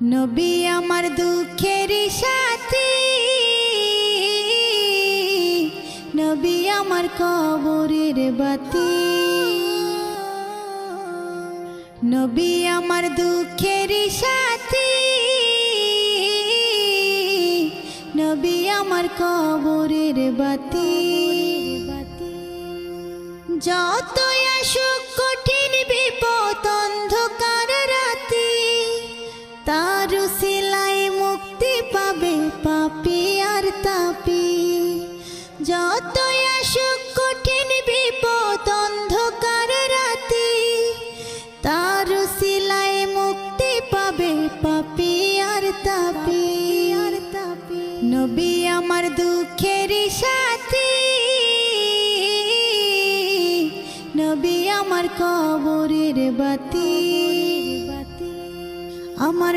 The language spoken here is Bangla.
নবী আমার দুঃখের সাথী, নবী আমার কবরের বাতি। নবী আমার দুঃখের সাথী, নবী আমার কবরের বাতি। যতই আসুক কঠিন বিপদ অন্ধকার রাতি, তার উসিলায় মুক্তি পাবে পাপী আর তাপী। যতই আসুক কঠিন বিপদ অন্ধকার রাতি, তার উসিলায় মুক্তি পাবে পাপী আর তাপী। নবী আমার দুঃখের সাথী, নবী আমার কবরের বাতি। আমার